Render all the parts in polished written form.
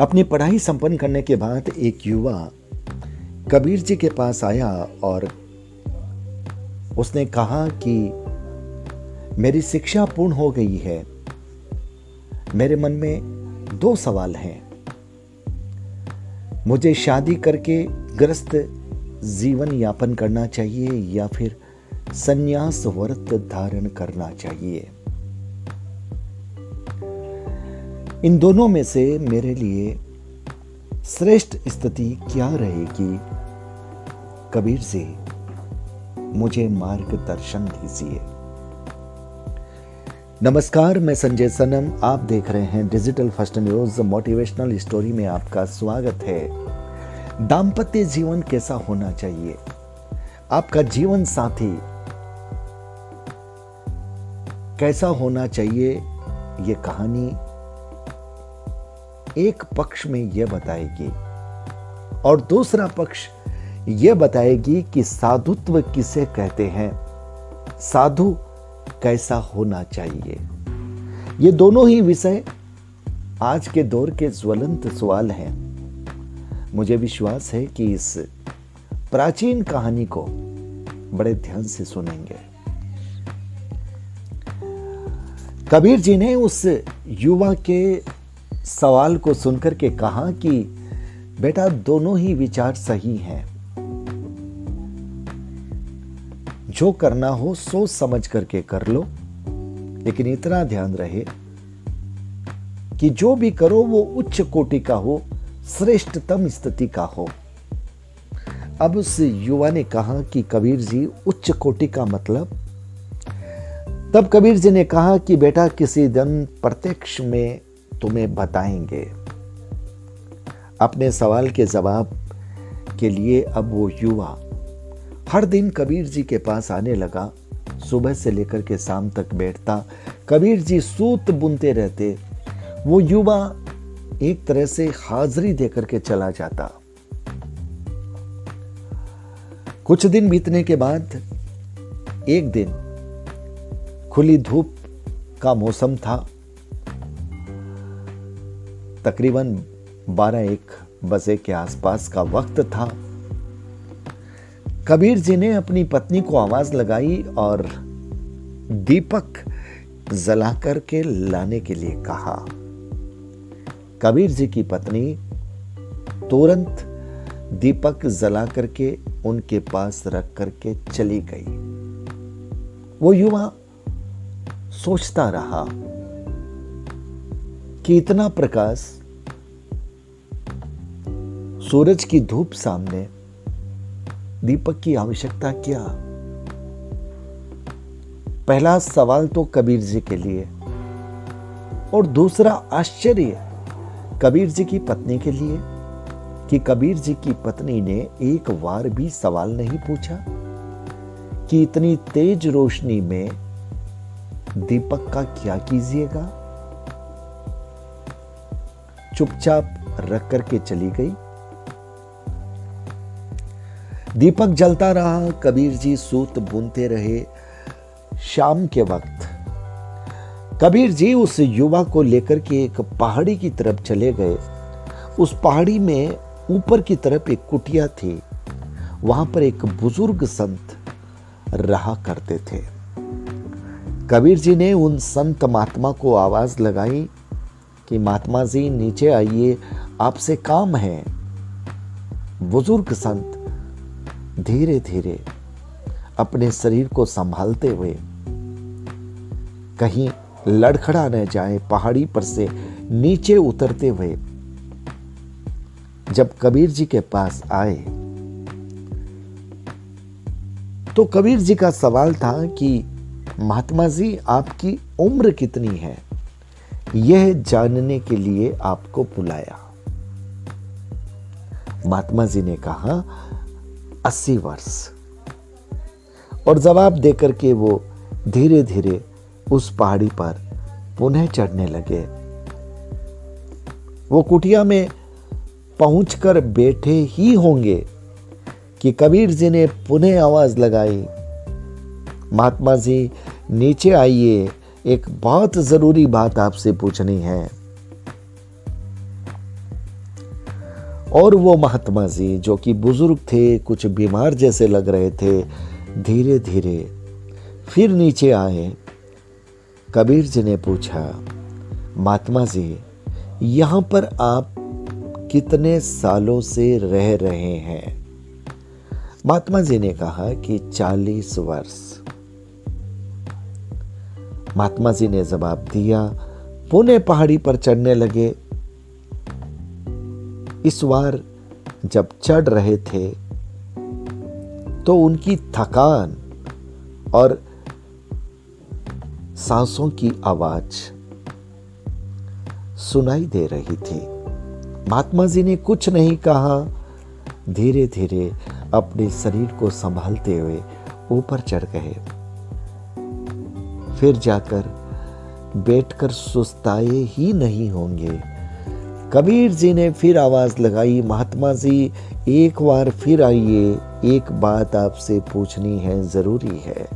अपनी पढ़ाई संपन्न करने के बाद एक युवा कबीर जी के पास आया और उसने कहा कि मेरी शिक्षा पूर्ण हो गई है। मेरे मन में दो सवाल हैं। मुझे शादी करके गृहस्थ जीवन यापन करना चाहिए या फिर संन्यास व्रत धारण करना चाहिए। इन दोनों में से मेरे लिए श्रेष्ठ स्थिति क्या रहेगी? कबीर जी, मुझे मार्गदर्शन दीजिए। नमस्कार, मैं संजय सनम। आप देख रहे हैं digital first news. Motivational story में आपका स्वागत है। दाम्पत्य जीवन कैसा होना चाहिए? आपका जीवन साथी कैसा होना चाहिए? ये कहानी एक पक्ष में यह बताएगी और दूसरा पक्ष यह बताएगी कि साधुत्व किसे कहते हैं, साधु कैसा होना चाहिए। ये दोनों ही विषय आज के दौर के ज्वलंत सवाल हैं। मुझे विश्वास है कि इस प्राचीन कहानी को बड़े ध्यान से सुनेंगे। कबीर जी ने उस युवा के सवाल को सुनकर के कहा कि बेटा, दोनों ही विचार सही हैं। जो करना हो सोच समझ करके कर लो, लेकिन इतना ध्यान रहे कि जो भी करो वो उच्च कोटि का हो, श्रेष्ठतम स्थिति का हो। अब उस युवा ने कहा कि कबीर जी, उच्च कोटि का मतलब? तब कबीर जी ने कहा कि बेटा, किसी दिन प्रत्यक्ष में तुम्हें बताएंगे। अपने सवाल के जवाब के लिए अब वो युवा हर दिन कबीर जी के पास आने लगा। सुबह से लेकर के शाम तक बैठता, कबीर जी सूत बुनते रहते। वो युवा एक तरह से हाजिरी देकर के चला जाता। कुछ दिन बीतने के बाद एक दिन खुली धूप का मौसम था। तकरीबन 12-1 बजे के आसपास का वक्त था। कबीर जी ने अपनी पत्नी को आवाज लगाई और दीपक जला करके लाने के लिए कहा। कबीर जी की पत्नी तुरंत दीपक जला करके उनके पास रख करके चली गई। वो युवा सोचता रहा कि इतना प्रकाश, सूरज की धूप सामने, दीपक की आवश्यकता क्या? पहला सवाल तो कबीर जी के लिए, और दूसरा आश्चर्य कबीर जी की पत्नी के लिए कि कबीर जी की पत्नी ने एक बार भी सवाल नहीं पूछा कि इतनी तेज रोशनी में दीपक का क्या कीजिएगा। चुपचाप रख करके चली गई। दीपक जलता रहा, कबीर जी सूत बुनते रहे। शाम के वक्त कबीर जी उस युवा को लेकर के एक पहाड़ी की तरफ चले गए। उस पहाड़ी में ऊपर की तरफ एक कुटिया थी। वहां पर एक बुजुर्ग संत रहा करते थे। कबीर जी ने उन संत महात्मा को आवाज लगाई कि महात्मा जी, नीचे आइए, आपसे काम है। बुजुर्ग संत धीरे धीरे अपने शरीर को संभालते हुए कहीं लड़खड़ा न जाए, पहाड़ी पर से नीचे उतरते हुए जब कबीर जी के पास आए तो कबीर जी का सवाल था कि महात्मा जी, आपकी उम्र कितनी है? यह जानने के लिए आपको बुलाया। महात्मा जी ने कहा 80 वर्ष। और जवाब देकर के वो धीरे धीरे उस पहाड़ी पर पुनः चढ़ने लगे। वो कुटिया में पहुंचकर बैठे ही होंगे कि कबीर जी ने पुनः आवाज लगाई, महात्मा जी, नीचे आइए, एक बहुत जरूरी बात आपसे पूछनी है। और वो महात्मा जी जो कि बुजुर्ग थे, कुछ बीमार जैसे लग रहे थे, धीरे धीरे फिर नीचे आए। कबीर जी ने पूछा, महात्मा जी, यहाँ पर आप कितने सालों से रह रहे हैं? महात्मा जी ने कहा कि 40 वर्ष। महात्मा जी ने जवाब दिया, पुणे पहाड़ी पर चढ़ने लगे। इस बार जब चढ़ रहे थे तो उनकी थकान और सांसों की आवाज सुनाई दे रही थी। महात्मा जी ने कुछ नहीं कहा, धीरे धीरे अपने शरीर को संभालते हुए ऊपर चढ़ गए। फिर जाकर बैठकर सुस्ताए ही नहीं होंगे। कबीर जी ने फिर आवाज लगाई, महात्मा जी एक बार फिर आइए, एक बात आपसे पूछनी है, जरूरी है।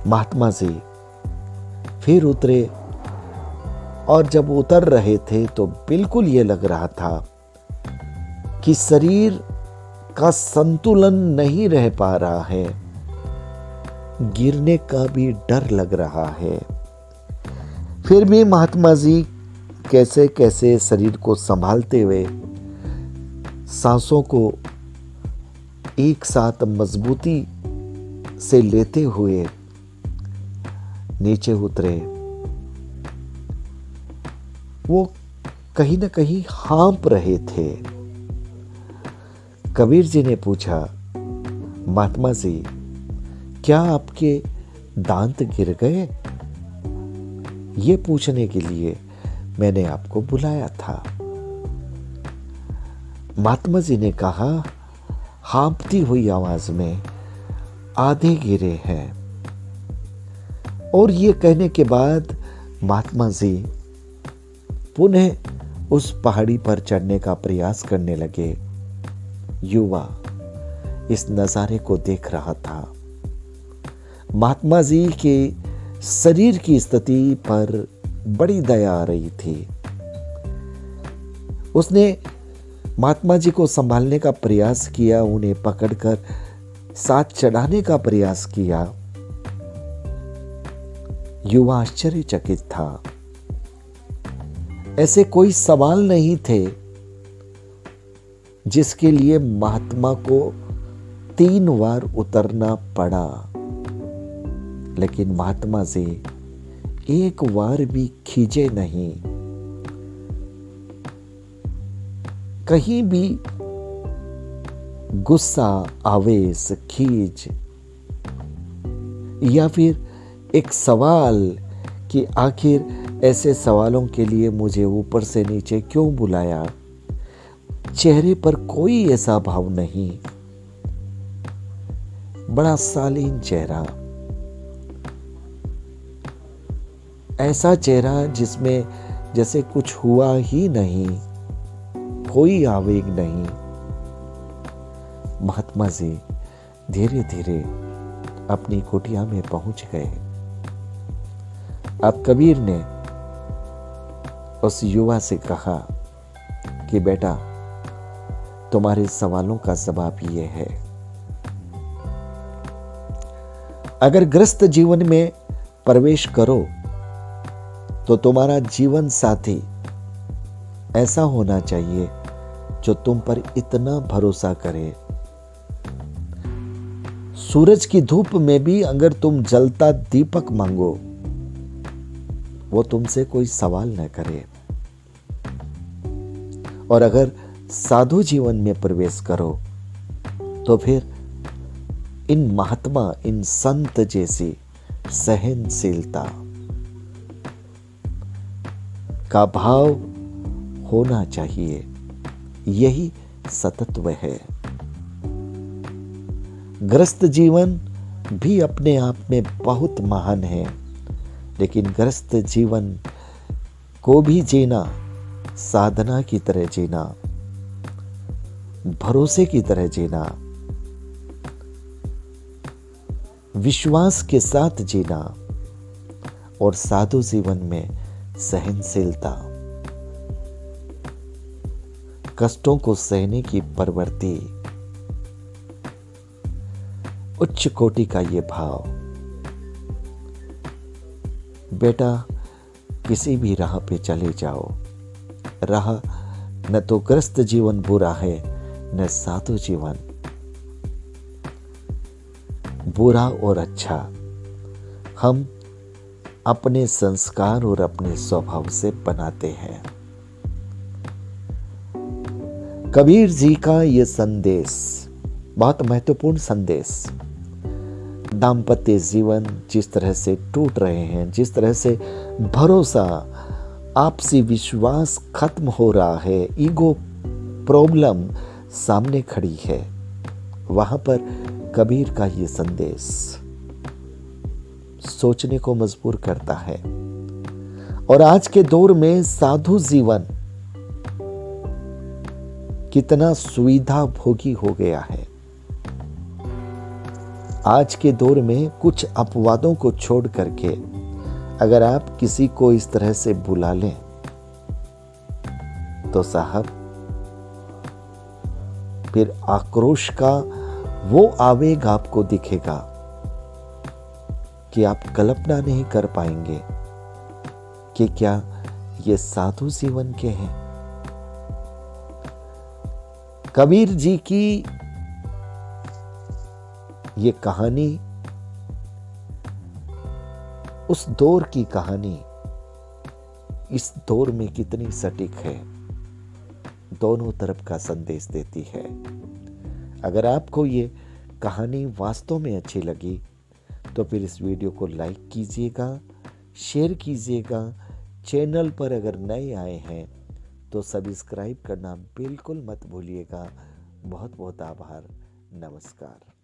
महात्मा जी फिर उतरे और जब उतर रहे थे तो बिल्कुल ये लग रहा था कि शरीर का संतुलन नहीं रह पा रहा है, गिरने का भी डर लग रहा है। फिर भी महात्मा जी कैसे कैसे शरीर को संभालते हुए सांसों को एक साथ मजबूती से लेते हुए नीचे उतरे। वो कहीं ना कहीं हाँप रहे थे। कबीर जी ने पूछा, महात्मा जी, क्या आपके दांत गिर गए? ये पूछने के लिए मैंने आपको बुलाया था। महात्मा जी ने कहा, हाँपती हुई आवाज में, आधे गिरे हैं। और ये कहने के बाद महात्मा जी पुनः उस पहाड़ी पर चढ़ने का प्रयास करने लगे। युवा इस नजारे को देख रहा था। महात्मा जी के शरीर की स्थिति पर बड़ी दया आ रही थी। उसने महात्मा जी को संभालने का प्रयास किया, उन्हें पकड़कर साथ चढ़ाने का प्रयास किया। युवा आश्चर्यचकित था। ऐसे कोई सवाल नहीं थे जिसके लिए महात्मा को 3 बार उतरना पड़ा, लेकिन महात्मा जी एक बार भी खींचे नहीं। कहीं भी गुस्सा, आवेश, खींच या फिर एक सवाल कि आखिर ऐसे सवालों के लिए मुझे ऊपर से नीचे क्यों बुलाया, चेहरे पर कोई ऐसा भाव नहीं। बड़ा शालीन चेहरा, ऐसा चेहरा जिसमें जैसे कुछ हुआ ही नहीं, कोई आवेग नहीं। महात्मा जी धीरे धीरे अपनी कुटिया में पहुंच गए। अब कबीर ने उस युवा से कहा कि बेटा, तुम्हारे सवालों का जवाब ये है, अगर गृहस्थ जीवन में प्रवेश करो तो तुम्हारा जीवन साथी ऐसा होना चाहिए जो तुम पर इतना भरोसा करे। सूरज की धूप में भी अगर तुम जलता दीपक मांगो, वो तुमसे कोई सवाल न करे। और अगर साधु जीवन में प्रवेश करो तो फिर इन महात्मा, इन संत जैसी सहनशीलता का भाव होना चाहिए। यही सतत्व है। गृहस्थ जीवन भी अपने आप में बहुत महान है, लेकिन गृहस्थ जीवन को भी जीना साधना की तरह जीना, भरोसे की तरह जीना, विश्वास के साथ जीना और साधु जीवन में सहनशीलता, कष्टों को सहने की प्रवृत्ति, उच्च कोटि का ये भाव। बेटा, किसी भी राह पे चले जाओ, राह न तो ग्रस्त जीवन बुरा है, न साधु जीवन। बुरा और अच्छा हम अपने संस्कार और अपने स्वभाव से बनाते हैं। कबीर जी का ये संदेश बहुत महत्वपूर्ण संदेश। दाम्पत्य जीवन जिस तरह से टूट रहे हैं, जिस तरह से भरोसा, आपसी विश्वास खत्म हो रहा है, ईगो प्रॉब्लम सामने खड़ी है, वहां पर कबीर का ये संदेश सोचने को मजबूर करता है। और आज के दौर में साधु जीवन कितना सुविधा भोगी हो गया है। आज के दौर में कुछ अपवादों को छोड़ करके अगर आप किसी को इस तरह से बुला लें तो साहब फिर आक्रोश का वो आवेग आपको दिखेगा कि आप कल्पना नहीं कर पाएंगे कि क्या ये साधु जीवन के हैं। कबीर जी की ये कहानी उस दौर की कहानी इस दौर में कितनी सटीक है, दोनों तरफ का संदेश देती है। अगर आपको ये कहानी वास्तव में अच्छी लगी तो फिर इस वीडियो को लाइक कीजिएगा, शेयर कीजिएगा। चैनल पर अगर नए आए हैं तो सब्सक्राइब करना बिल्कुल मत भूलिएगा। बहुत बहुत आभार। नमस्कार।